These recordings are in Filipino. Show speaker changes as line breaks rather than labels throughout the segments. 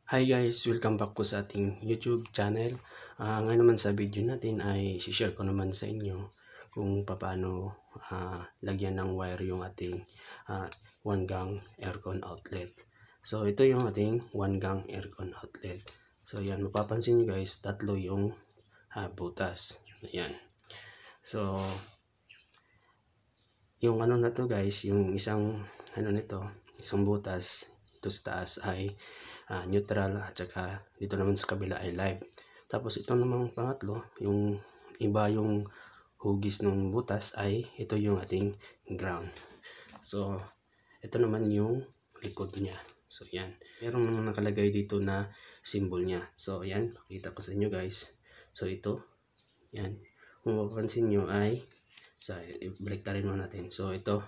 Hi guys! Welcome back po sa ating YouTube channel. Ngayon naman sa video natin ay share ko naman sa inyo kung paano lagyan ng wire yung ating 1 gang aircon outlet. So ito yung ating 1 gang aircon outlet. So yan, mapapansin nyo guys, tatlo yung butas. Ayan. So yung ano na to guys, yung isang isang butas ito sa taas ay neutral, at saka dito naman sa kabila ay live. Tapos ito namang pangatlo, yung iba yung hugis ng butas ay ito yung ating ground. So ito naman yung likod niya. So yan, meron naman nakalagay dito na symbol niya. So yan, pakita ko sa inyo guys. So ito, yan, kung mapapansin nyo ay i-break rin mo natin. So ito,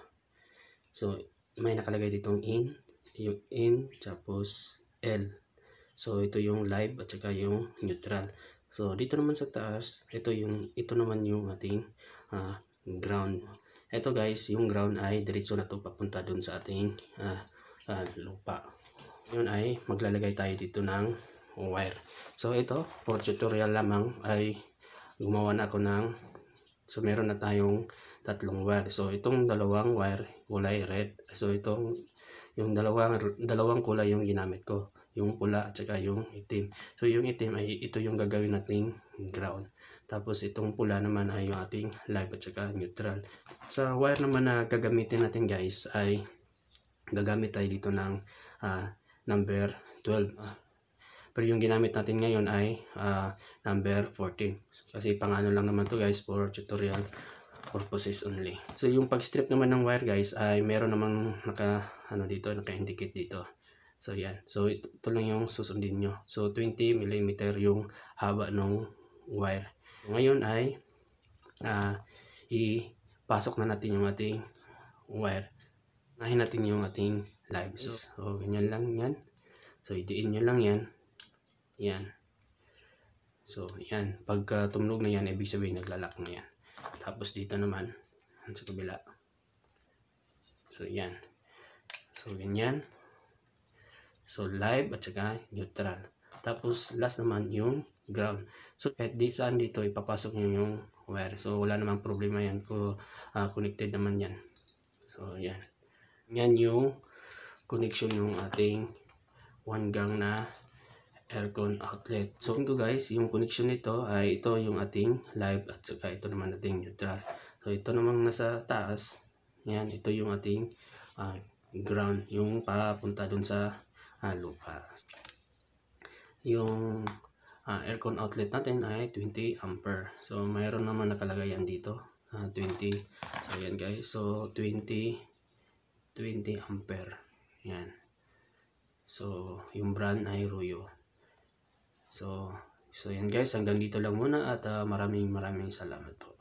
so may nakalagay ditong yung in, tapos L. So ito yung live at saka yung neutral. So dito naman sa taas, ito naman yung ating ground. Ito guys, yung ground ay diretso na to papunta dun sa ating lupa. Yun ay maglalagay tayo dito ng wire. So ito, for tutorial lamang ay gumawa na ako ng, so meron na tayong tatlong wire. So itong dalawang wire kulay red. So itong yung dalawang kulay yung ginamit ko, yung pula at saka yung itim. So yung itim ay ito yung gagawin nating ground. Tapos itong pula naman ay yung ating live at saka neutral. Sa wire naman na gagamitin natin guys ay gagamit tayo dito ng number 12. Pero yung ginamit natin ngayon ay number 14. Kasi pangano lang naman to guys, for tutorial purposes only. So yung pag-strip naman ng wire guys ay meron namang naka-indicate dito. So yan. So ito lang yung susundin nyo. So 20 mm yung haba ng wire. Ngayon ay ipasok na natin yung ating wire. Nahin natin yung ating live. So ganyan lang yan. So idiin nyo lang yan. Yan. So yan. Pagka tumunog na yan, ibig sabihin naglalak na yan. Tapos dito naman sa kabila. So yan. So ganyan. So live at saka neutral. Tapos last naman yung ground. So kahit saan dito ipapasok nyo yung wire. So wala namang problema yan kung connected naman yan. So yan. Yan yung connection yung ating 1 gang na aircon outlet. So guys, yung connection nito ay ito yung ating live at saka ito naman ating neutral. So ito namang nasa taas, yan, ito yung ating ground, yung papunta dun sa lupa. Yung aircon outlet natin ay 20 ampere. So mayroon naman nakalagay yan dito, 20. So yan guys, so 20 ampere. Yan. So yung brand ay Ruyo. So yan guys, hanggang dito lang muna at maraming salamat po.